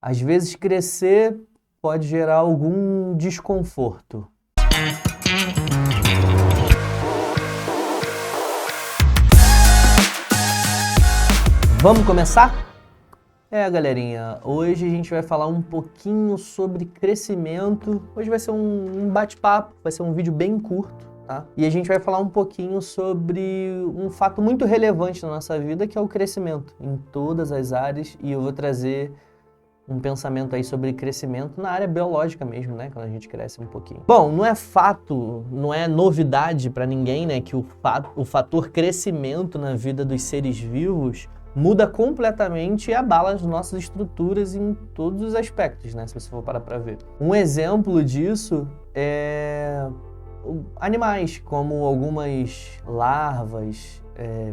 Às vezes crescer pode gerar algum desconforto. Vamos começar? Galerinha, hoje a gente vai falar um pouquinho sobre crescimento. Hoje vai ser um bate-papo, vai ser um vídeo bem curto, tá? E a gente vai falar um pouquinho sobre um fato muito relevante na nossa vida, que é o crescimento em todas as áreas, e eu vou trazer um pensamento aí sobre crescimento na área biológica mesmo, né? Quando a gente cresce um pouquinho. Bom, não é fato, não é novidade para ninguém, né? Que o fator crescimento na vida dos seres vivos muda completamente e abala as nossas estruturas em todos os aspectos, né? Se você for parar para ver. Um exemplo disso é animais, como algumas larvas,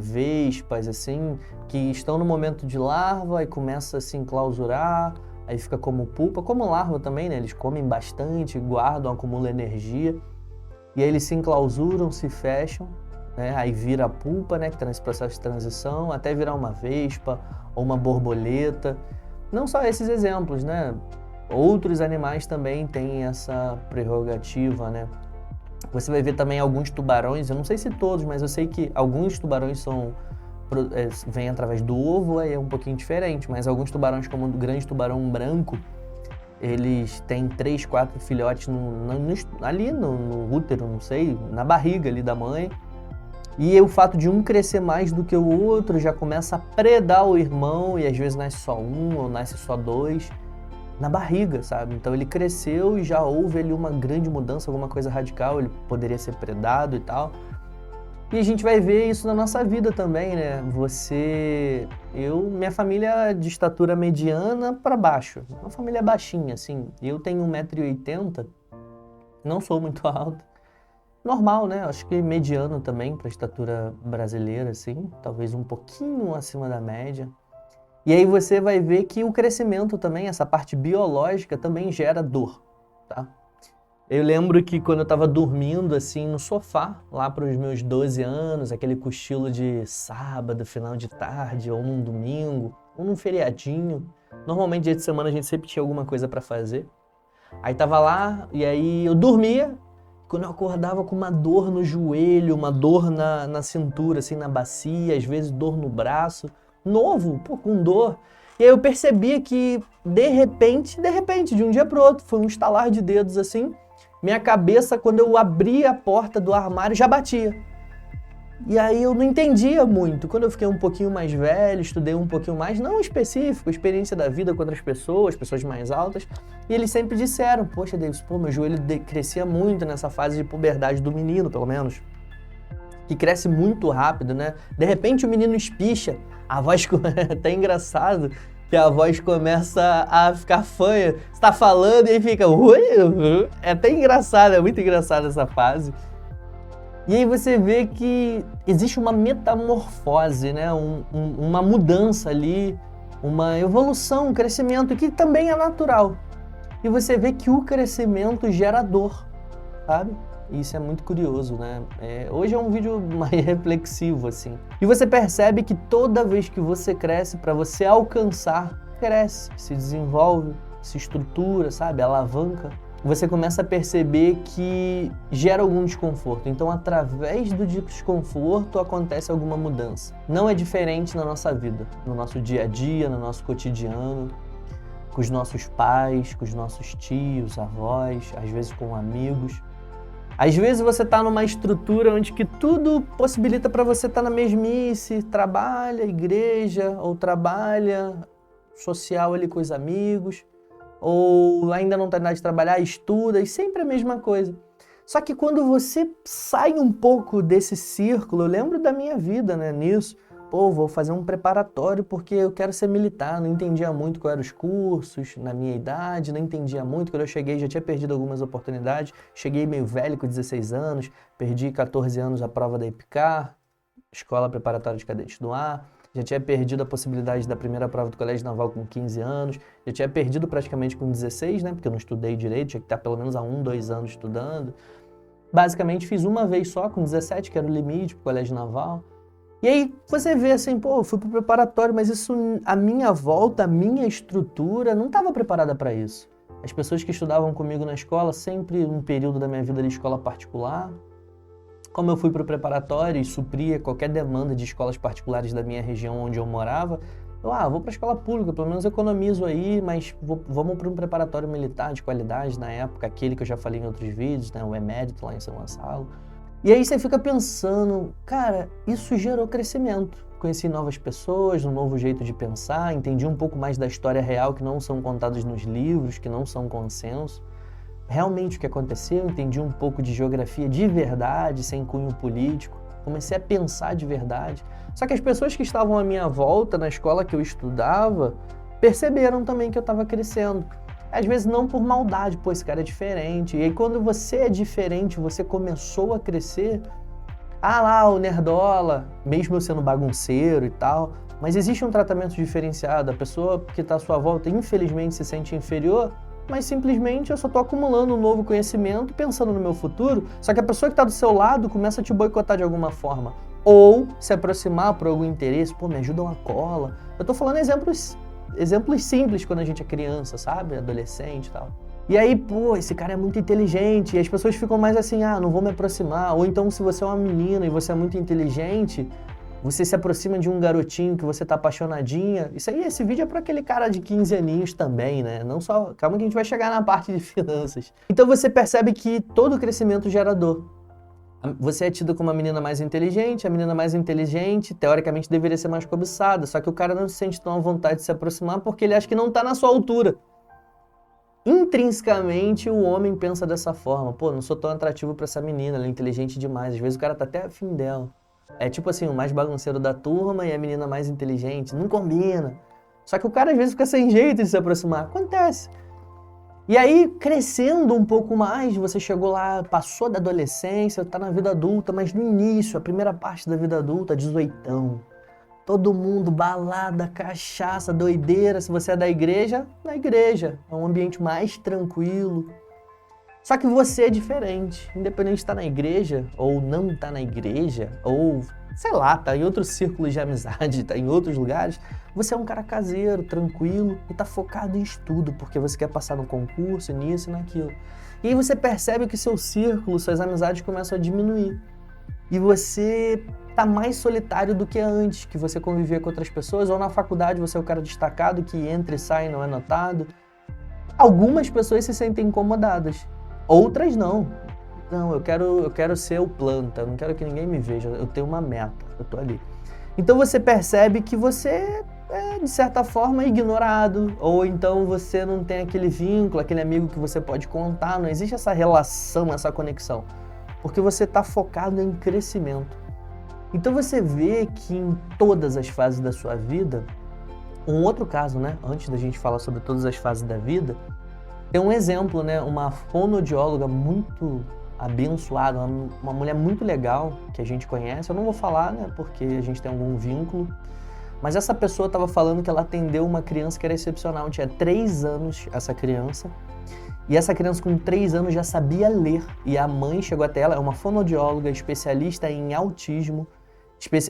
vespas, assim, que estão no momento de larva e começa a se enclausurar, aí fica como pupa, como larva também, né? Eles comem bastante, guardam, acumulam energia, e aí eles se enclausuram, se fecham, né? Aí vira a pupa, né? Que está nesse processo de transição, até virar uma vespa ou uma borboleta. Não só esses exemplos, né? Outros animais também têm essa prerrogativa, né? Você vai ver também alguns tubarões, eu não sei se todos, mas eu sei que alguns tubarões vêm através do ovo, aí é um pouquinho diferente, mas alguns tubarões, como o grande tubarão branco, eles têm 3, 4 filhotes ali no útero, não sei, na barriga ali da mãe. E o fato de um crescer mais do que o outro já começa a predar o irmão, e às vezes nasce só um ou nasce só dois, na barriga, sabe? Então ele cresceu e já houve ali uma grande mudança, alguma coisa radical, ele poderia ser predado e tal. E a gente vai ver isso na nossa vida também, né? Minha família é de estatura mediana para baixo, uma família baixinha, assim. Eu tenho 1,80 m, não sou muito alto. Normal, né? Acho que mediano também para a estatura brasileira, assim, talvez um pouquinho acima da média. E aí você vai ver que o crescimento também, essa parte biológica, também gera dor, tá? Eu lembro que quando eu estava dormindo, assim, no sofá, lá para os meus 12 anos, aquele cochilo de sábado, final de tarde, ou num domingo, ou num feriadinho. Normalmente, dia de semana, a gente sempre tinha alguma coisa para fazer. Aí tava lá, e aí eu dormia, quando eu acordava com uma dor no joelho, uma dor na cintura, assim, na bacia, às vezes dor no braço, novo, com dor. E aí eu percebia que, de repente, de um dia pro outro, foi um estalar de dedos assim, minha cabeça, quando eu abria a porta do armário, já batia. E aí eu não entendia muito. Quando eu fiquei um pouquinho mais velho, estudei um pouquinho mais, não específico, experiência da vida com outras pessoas mais altas, e eles sempre disseram, poxa, Davis, meu joelho crescia muito nessa fase de puberdade do menino, pelo menos, que cresce muito rápido, né? De repente o menino espicha, a voz é até engraçado, que a voz começa a ficar fanha, você tá falando e aí fica, ui, é até engraçado, é muito engraçado essa fase. E aí você vê que existe uma metamorfose, né? Uma mudança ali, uma evolução, um crescimento que também é natural. E você vê que o crescimento gera dor, sabe? E isso é muito curioso, né? Hoje é um vídeo mais reflexivo, assim. E você percebe que toda vez que você cresce, para você alcançar, cresce, se desenvolve, se estrutura, sabe? Alavanca. Você começa a perceber que gera algum desconforto. Então, através do desconforto, acontece alguma mudança. Não é diferente na nossa vida, no nosso dia a dia, no nosso cotidiano, com os nossos pais, com os nossos tios, avós, às vezes com amigos. Às vezes você está numa estrutura onde que tudo possibilita para você estar na mesmice, trabalha, igreja, ou trabalha, social ali com os amigos, ou ainda não tem nada de trabalhar, estuda, e sempre a mesma coisa. Só que quando você sai um pouco desse círculo, eu lembro da minha vida, né, nisso, vou fazer um preparatório porque eu quero ser militar, não entendia muito quais eram os cursos na minha idade, não entendia muito, quando eu cheguei já tinha perdido algumas oportunidades, cheguei meio velho com 16 anos, perdi 14 anos a prova da EPICAR, Escola Preparatória de Cadetes do Ar, já tinha perdido a possibilidade da primeira prova do Colégio Naval com 15 anos, já tinha perdido praticamente com 16, né, porque eu não estudei direito, tinha que estar pelo menos há 1, 2 anos estudando. Basicamente fiz uma vez só, com 17, que era o limite para o Colégio Naval. E aí você vê assim, pô, eu fui pro preparatório, mas isso, a minha volta, a minha estrutura não estava preparada para isso. As pessoas que estudavam comigo na escola, sempre um período da minha vida de escola particular. Como eu fui pro preparatório e supria qualquer demanda de escolas particulares da minha região onde eu morava, vou para a escola pública, pelo menos economizo aí, mas vamos para um preparatório militar de qualidade na época, aquele que eu já falei em outros vídeos, né, o Emérito lá em São Gonçalo. E aí você fica pensando, cara, isso gerou crescimento. Conheci novas pessoas, um novo jeito de pensar, entendi um pouco mais da história real que não são contadas nos livros, que não são consenso. Realmente o que aconteceu, entendi um pouco de geografia de verdade, sem cunho político. Comecei a pensar de verdade. Só que as pessoas que estavam à minha volta, na escola que eu estudava, perceberam também que eu estava crescendo. Às vezes não por maldade, pô, esse cara é diferente. E aí quando você é diferente, você começou a crescer, lá, o nerdola, mesmo eu sendo bagunceiro e tal, mas existe um tratamento diferenciado. A pessoa que está à sua volta, infelizmente, se sente inferior, mas simplesmente eu só estou acumulando um novo conhecimento, pensando no meu futuro, só que a pessoa que está do seu lado começa a te boicotar de alguma forma. Ou se aproximar por algum interesse, pô, me ajuda uma cola. Eu estou falando exemplos simples quando a gente é criança, sabe? Adolescente e tal. E aí, pô, esse cara é muito inteligente. E as pessoas ficam mais assim, não vou me aproximar. Ou então, se você é uma menina e você é muito inteligente, você se aproxima de um garotinho que você tá apaixonadinha. Esse vídeo é para aquele cara de 15 aninhos também, né? Não só... Calma que a gente vai chegar na parte de finanças. Então você percebe que todo crescimento gera dor. Você é tida como uma menina mais inteligente, a menina mais inteligente, teoricamente, deveria ser mais cobiçada, só que o cara não se sente tão à vontade de se aproximar porque ele acha que não está na sua altura. Intrinsecamente, o homem pensa dessa forma, pô, não sou tão atrativo para essa menina, ela é inteligente demais, às vezes o cara tá até afim dela. É tipo assim, o mais bagunceiro da turma e a menina mais inteligente, não combina. Só que o cara às vezes fica sem jeito de se aproximar, acontece. E aí, crescendo um pouco mais, você chegou lá, passou da adolescência, tá na vida adulta, mas no início, a primeira parte da vida adulta, 18ão. Todo mundo, balada, cachaça, doideira. Se você é da igreja, na igreja. É um ambiente mais tranquilo. Só que você é diferente. Independente de estar na igreja, ou não estar na igreja, ou, sei lá, tá em outros círculos de amizade, tá em outros lugares, você é um cara caseiro, tranquilo e tá focado em estudo, porque você quer passar no concurso, nisso e naquilo. E aí você percebe que seu círculo, suas amizades começam a diminuir. E você tá mais solitário do que antes, que você convivia com outras pessoas, ou na faculdade você é o cara destacado que entra e sai e não é notado. Algumas pessoas se sentem incomodadas, outras não. Não, eu quero ser o planta, eu não quero que ninguém me veja, eu tenho uma meta, eu tô ali. Então você percebe que você é, de certa forma, ignorado, ou então você não tem aquele vínculo, aquele amigo que você pode contar, não existe essa relação, essa conexão, porque você está focado em crescimento. Então você vê que em todas as fases da sua vida, um outro caso, né, antes da gente falar sobre todas as fases da vida, tem um exemplo, né, uma fonoaudióloga muito abençoada, uma mulher muito legal que a gente conhece, eu não vou falar, né, porque a gente tem algum vínculo, mas essa pessoa estava falando que ela atendeu uma criança que era excepcional, tinha 3 anos essa criança, e essa criança com 3 anos já sabia ler, e a mãe chegou até ela, é uma fonoaudióloga, especialista em autismo,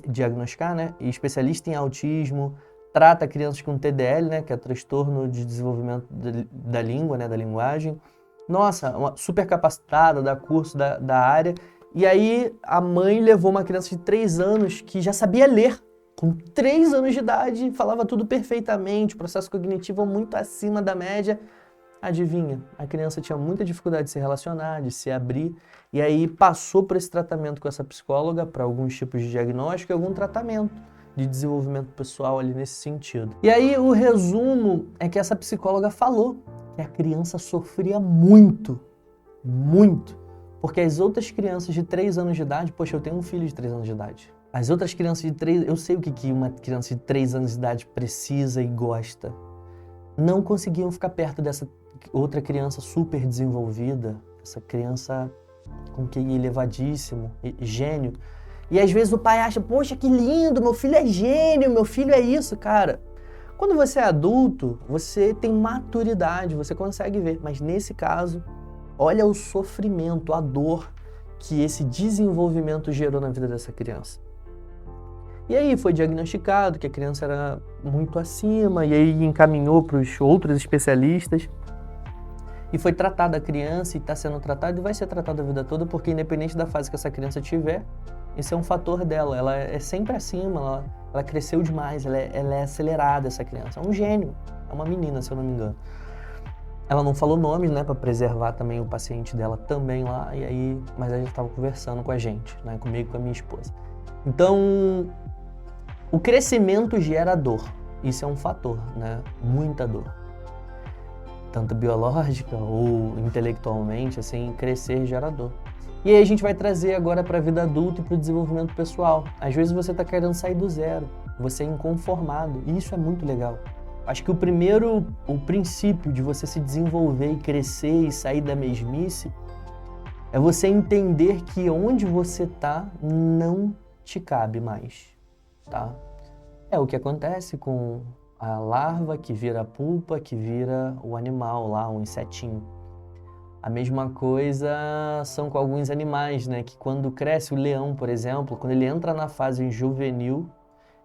diagnosticar, né, e especialista em autismo, trata crianças com TDL, né, que é transtorno de desenvolvimento da língua, né, da linguagem. Nossa, uma super capacitada, dá curso da área. E aí a mãe levou uma criança de 3 anos que já sabia ler. Com 3 anos de idade, falava tudo perfeitamente, processo cognitivo muito acima da média. Adivinha, a criança tinha muita dificuldade de se relacionar, de se abrir. E aí passou por esse tratamento com essa psicóloga para alguns tipos de diagnóstico e algum tratamento de desenvolvimento pessoal ali nesse sentido. E aí o resumo é que essa psicóloga falou que a criança sofria muito, muito, porque as outras crianças de 3 anos de idade, poxa, eu tenho um filho de 3 anos de idade. As outras crianças de 3, eu sei o que uma criança de 3 anos de idade precisa e gosta. Não conseguiam ficar perto dessa outra criança super desenvolvida, essa criança com QI elevadíssimo, gênio. E às vezes o pai acha, poxa, que lindo, meu filho é gênio, meu filho é isso, cara. Quando você é adulto, você tem maturidade, você consegue ver. Mas nesse caso, olha o sofrimento, a dor que esse desenvolvimento gerou na vida dessa criança. E aí foi diagnosticado que a criança era muito acima, e aí encaminhou para os outros especialistas. E foi tratada a criança, e está sendo tratada e vai ser tratada a vida toda, porque independente da fase que essa criança tiver, esse é um fator dela. Ela é sempre acima, ela cresceu demais, ela é acelerada, essa criança. É um gênio, é uma menina, se eu não me engano. Ela não falou nomes, né, para preservar também o paciente dela também lá, e aí, mas a gente estava conversando com a gente, né, comigo e com a minha esposa. Então, o crescimento gera dor, isso é um fator, né, muita dor. Tanto biológica ou intelectualmente, assim, crescer gera dor. E aí a gente vai trazer agora para a vida adulta e para o desenvolvimento pessoal. Às vezes você está querendo sair do zero, você é inconformado, e isso é muito legal. Acho que o princípio de você se desenvolver e crescer e sair da mesmice é você entender que onde você está não te cabe mais, tá? É o que acontece com a larva que vira a pulpa, que vira o animal lá, um insetinho. A mesma coisa são com alguns animais, né? Que quando cresce o leão, por exemplo, quando ele entra na fase juvenil,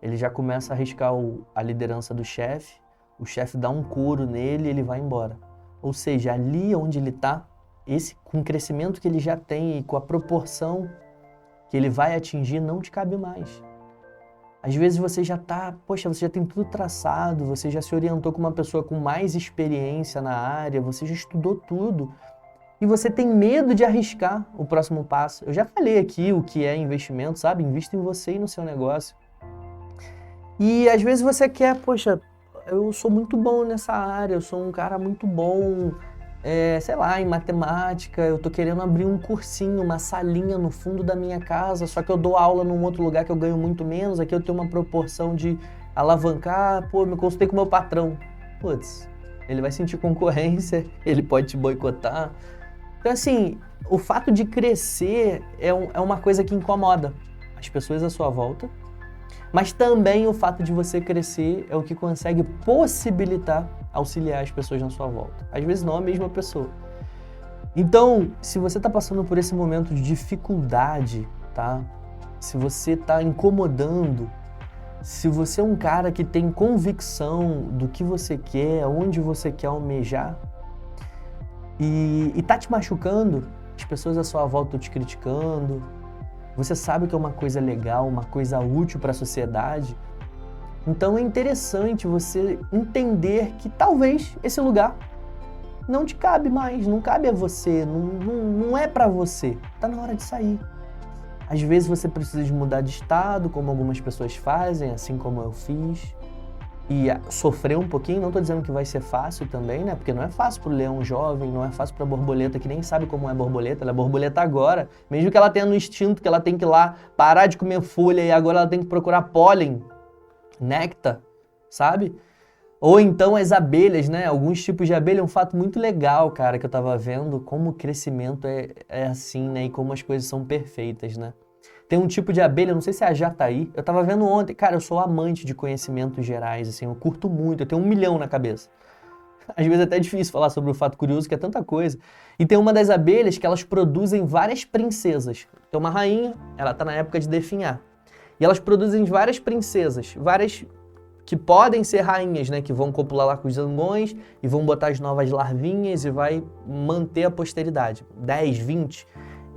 ele já começa a arriscar a liderança do chefe, o chefe dá um couro nele e ele vai embora. Ou seja, ali onde ele está, com o crescimento que ele já tem e com a proporção que ele vai atingir, não te cabe mais. Às vezes você já você já tem tudo traçado, você já se orientou com uma pessoa com mais experiência na área, você já estudou tudo e você tem medo de arriscar o próximo passo. Eu já falei aqui o que é investimento, sabe? Invista em você e no seu negócio. E às vezes você quer, eu sou muito bom nessa área, eu sou um cara muito bom, sei lá, em matemática, eu tô querendo abrir um cursinho, uma salinha no fundo da minha casa, só que eu dou aula num outro lugar que eu ganho muito menos, aqui eu tenho uma proporção de alavancar, me consultei com o meu patrão. Putz, ele vai sentir concorrência, ele pode te boicotar. Então assim, o fato de crescer é uma coisa que incomoda as pessoas à sua volta, mas também o fato de você crescer é o que consegue possibilitar auxiliar as pessoas na sua volta. Às vezes não a mesma pessoa. Então, se você está passando por esse momento de dificuldade, tá? Se você está incomodando, se você é um cara que tem convicção do que você quer, onde você quer almejar, e tá te machucando, as pessoas à sua volta estão te criticando, você sabe que é uma coisa legal, uma coisa útil para a sociedade. Então é interessante você entender que talvez esse lugar não te cabe mais, não cabe a você, não é para você. Tá na hora de sair. Às vezes você precisa de mudar de estado, como algumas pessoas fazem, assim como eu fiz. E sofrer um pouquinho, não tô dizendo que vai ser fácil também, né? Porque não é fácil pro leão jovem, não é fácil pra borboleta que nem sabe como é borboleta, ela é borboleta agora. Mesmo que ela tenha no instinto que ela tem que ir lá parar de comer folha e agora ela tem que procurar pólen, néctar, sabe? Ou então as abelhas, né? Alguns tipos de abelha é um fato muito legal, cara, que eu tava vendo como o crescimento é assim, né? E como as coisas são perfeitas, né? Tem um tipo de abelha, não sei se é a jataí, eu tava vendo ontem, cara, eu sou amante de conhecimentos gerais, assim, eu curto muito, eu tenho 1 milhão na cabeça. Às vezes é até difícil falar sobre o fato curioso, que é tanta coisa. E tem uma das abelhas que elas produzem várias princesas. Tem uma rainha, ela tá na época de definhar. E elas produzem várias princesas, várias que podem ser rainhas, né, que vão copular lá com os zangões e vão botar as novas larvinhas e vai manter a posteridade, 10, 20...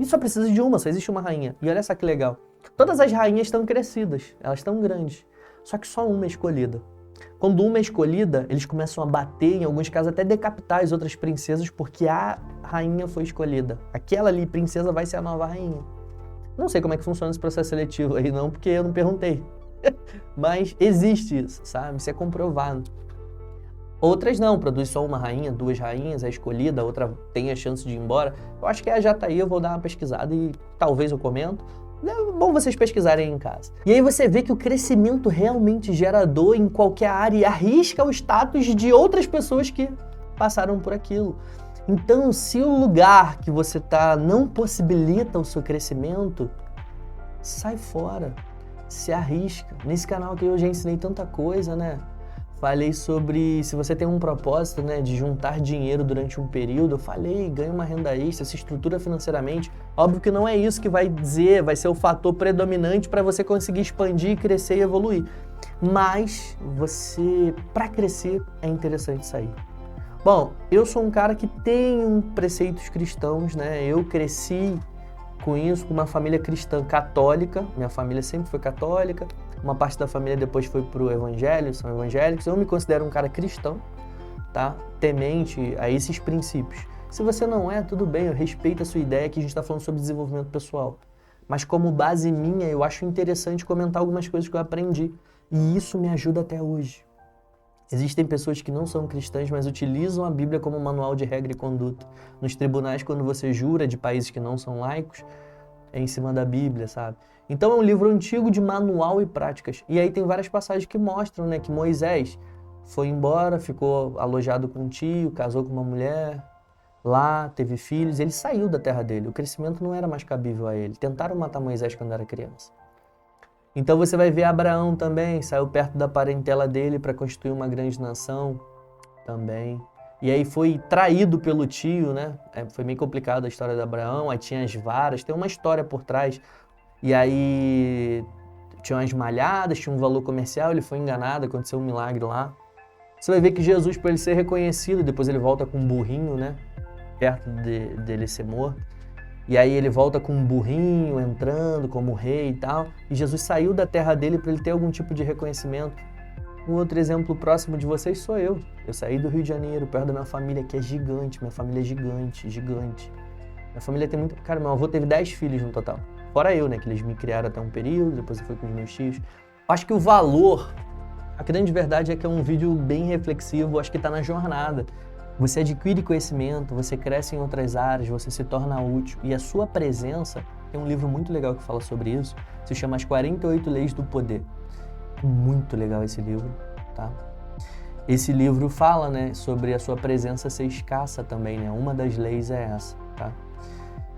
E só precisa de uma, só existe uma rainha. E olha só que legal. Todas as rainhas estão crescidas, elas estão grandes. Só que só uma é escolhida. Quando uma é escolhida, eles começam a bater, em alguns casos até decapitar as outras princesas, porque a rainha foi escolhida. Aquela ali, princesa, vai ser a nova rainha. Não sei como é que funciona esse processo seletivo aí não, porque eu não perguntei. Mas existe isso, sabe? Isso é comprovado. Outras não, produz só uma rainha, 2 rainhas, é escolhida, a outra tem a chance de ir embora. Eu acho que é a jataí, eu vou dar uma pesquisada e talvez eu comento. É bom vocês pesquisarem em casa. E aí você vê que o crescimento realmente gera dor em qualquer área e arrisca o status de outras pessoas que passaram por aquilo. Então, se o lugar que você está não possibilita o seu crescimento, sai fora, se arrisca. Nesse canal aqui eu já ensinei tanta coisa, né? falei sobre se você tem um propósito, né, de juntar dinheiro durante um período. Eu falei, ganha uma renda extra, se estrutura financeiramente. Óbvio que não é isso que vai ser o fator predominante para você conseguir expandir, crescer e evoluir. Mas para crescer, é interessante sair. Bom, eu sou um cara que tem preceitos cristãos, né? Eu cresci com isso, com uma família cristã católica. Minha família sempre foi católica. Uma parte da família depois foi pro evangelho, são evangélicos. Eu me considero um cara cristão, tá? Temente a esses princípios. Se você não é, tudo bem, eu respeito a sua ideia, que a gente está falando sobre desenvolvimento pessoal. Mas como base minha, eu acho interessante comentar algumas coisas que eu aprendi. E isso me ajuda até hoje. Existem pessoas que não são cristãs, mas utilizam a Bíblia como manual de regra e conduta. Nos tribunais, quando você jura de países que não são laicos, é em cima da Bíblia, sabe? Então é um livro antigo de manual e práticas. E aí tem várias passagens que mostram, né, que Moisés foi embora, ficou alojado com um tio, casou com uma mulher, lá teve filhos, ele saiu da terra dele. O crescimento não era mais cabível a ele. Tentaram matar Moisés quando era criança. Então você vai ver Abraão também, saiu perto da parentela dele para constituir uma grande nação também. E aí foi traído pelo tio, né? Foi meio complicado a história de Abraão, aí tinha as varas, tem uma história por trás. E aí tinha umas malhadas, tinha um valor comercial, ele foi enganado, aconteceu um milagre lá. Você vai ver que Jesus, para ele ser reconhecido, depois ele volta com um burrinho, né? Perto dele ser morto. E aí ele volta com um burrinho, entrando como rei e tal. E Jesus saiu da terra dele para ele ter algum tipo de reconhecimento. Um outro exemplo próximo de vocês sou eu. Eu saí do Rio de Janeiro, perto da minha família, que é gigante. Minha família é gigante, gigante. Minha família tem muito... Cara, meu avô teve 10 filhos no total. Fora eu, né? Que eles me criaram até um período, depois eu fui com os meus tios. Acho que o valor... A grande verdade é que é um vídeo bem reflexivo, acho que está na jornada. Você adquire conhecimento, você cresce em outras áreas, você se torna útil. E a sua presença, tem um livro muito legal que fala sobre isso, se chama As 48 Leis do Poder. Muito legal esse livro, tá? Esse livro fala, né, sobre a sua presença ser escassa também, né? Uma das leis é essa, tá?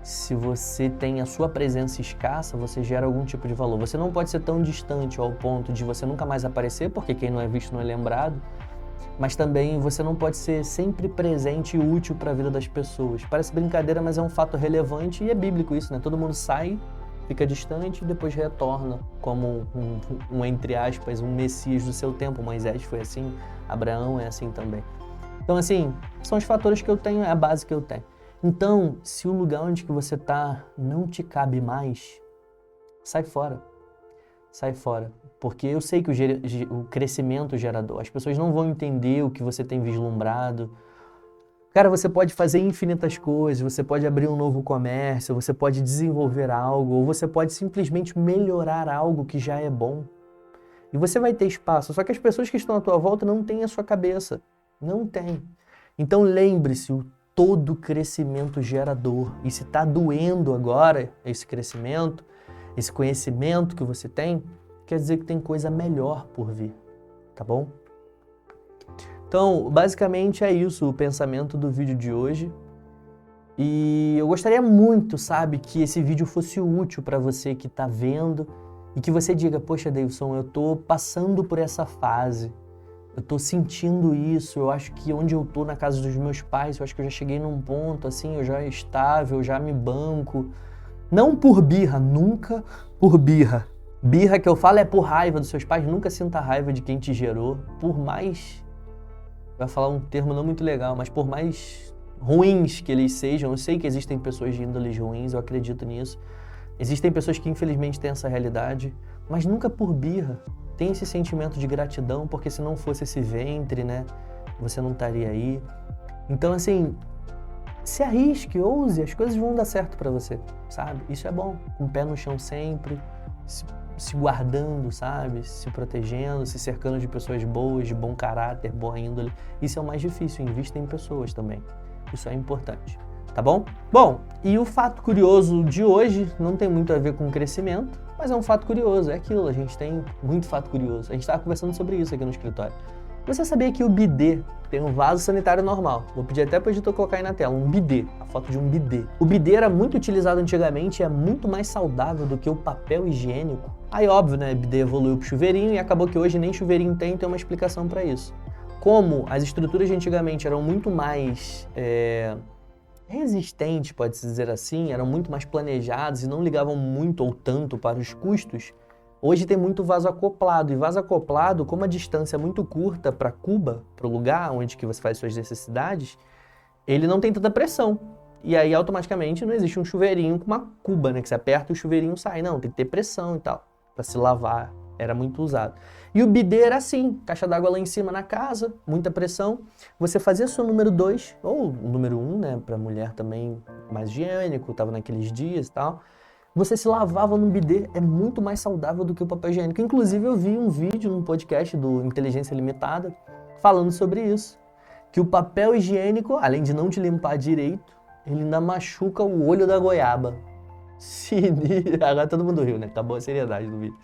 Se você tem a sua presença escassa, você gera algum tipo de valor. Você não pode ser tão distante ao ponto de você nunca mais aparecer, porque quem não é visto não é lembrado. Mas também você não pode ser sempre presente e útil para a vida das pessoas. Parece brincadeira, mas é um fato relevante e é bíblico isso, né? Todo mundo sai, fica distante e depois retorna como entre aspas, um Messias do seu tempo. Moisés foi assim, Abraão é assim também. Então, assim, são os fatores que eu tenho, é a base que eu tenho. Então, se o lugar onde que você está não te cabe mais, sai fora. Sai fora. Porque eu sei que o crescimento gera dor. As pessoas não vão entender o que você tem vislumbrado. Cara, você pode fazer infinitas coisas, você pode abrir um novo comércio, você pode desenvolver algo, ou você pode simplesmente melhorar algo que já é bom. E você vai ter espaço. Só que as pessoas que estão à tua volta não têm a sua cabeça. Não tem. Então lembre-se, todo crescimento gera dor. E se está doendo agora esse crescimento, esse conhecimento que você tem, quer dizer que tem coisa melhor por vir, tá bom? Então, basicamente é isso o pensamento do vídeo de hoje. E eu gostaria muito, sabe, que esse vídeo fosse útil para você que está vendo e que você diga, poxa, Davidson, eu estou passando por essa fase, eu estou sentindo isso, eu acho que onde eu estou na casa dos meus pais, eu acho que eu já cheguei num ponto assim, eu já estável, eu já me banco. Não por birra, nunca por birra. Birra que eu falo é por raiva dos seus pais, nunca sinta raiva de quem te gerou, por mais, vai falar um termo não muito legal, mas por mais ruins que eles sejam, eu sei que existem pessoas de índoles ruins, eu acredito nisso, existem pessoas que infelizmente têm essa realidade, mas nunca por birra. Tem esse sentimento de gratidão, porque se não fosse esse ventre, né, você não estaria aí. Então, assim, se arrisque, ouse, as coisas vão dar certo pra você, sabe? Isso é bom, com o pé no chão sempre, se guardando, sabe? Se protegendo, se cercando de pessoas boas, de bom caráter, boa índole. Isso é o mais difícil, invista em pessoas também. Isso é importante, tá bom? Bom, e o fato curioso de hoje não tem muito a ver com crescimento, mas é um fato curioso, é aquilo, a gente tem muito fato curioso. A gente estava conversando sobre isso aqui no escritório. Você sabia que o bidê tem um vaso sanitário normal? Vou pedir até para o editor colocar aí na tela, um bidê, a foto de um bidê. O bidê era muito utilizado antigamente e é muito mais saudável do que o papel higiênico. Aí óbvio, né, bidê evoluiu pro chuveirinho e acabou que hoje nem chuveirinho tem uma explicação para isso. Como as estruturas de antigamente eram muito mais resistentes, pode-se dizer assim, eram muito mais planejadas e não ligavam muito ou tanto para os custos, hoje tem muito vaso acoplado, e vaso acoplado, como a distância é muito curta para a cuba, para o lugar onde que você faz suas necessidades, ele não tem tanta pressão. E aí, automaticamente, não existe um chuveirinho com uma cuba, né? Que você aperta e o chuveirinho sai. Não, tem que ter pressão e tal, para se lavar. Era muito usado. E o bidê era assim, caixa d'água lá em cima na casa, muita pressão. Você fazia seu número 2, ou o número 1, né? Para mulher também mais higiênico, tava naqueles dias e tal. Você se lavava no bidê, é muito mais saudável do que o papel higiênico. Inclusive, eu vi um vídeo num podcast do Inteligência Limitada falando sobre isso. Que o papel higiênico, além de não te limpar direito, ele ainda machuca o olho da goiaba. Sinistro. Agora todo mundo riu, né? Acabou a seriedade do vídeo.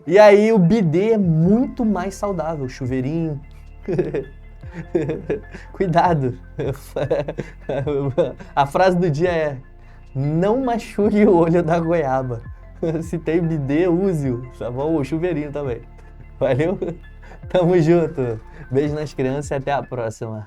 E aí o bidê é muito mais saudável, o chuveirinho. Cuidado. A frase do dia é: não machuque o olho da goiaba. Se tem bidê, use-o, tá bom? O chuveirinho também. Valeu? Tamo junto. Beijo nas crianças e até a próxima.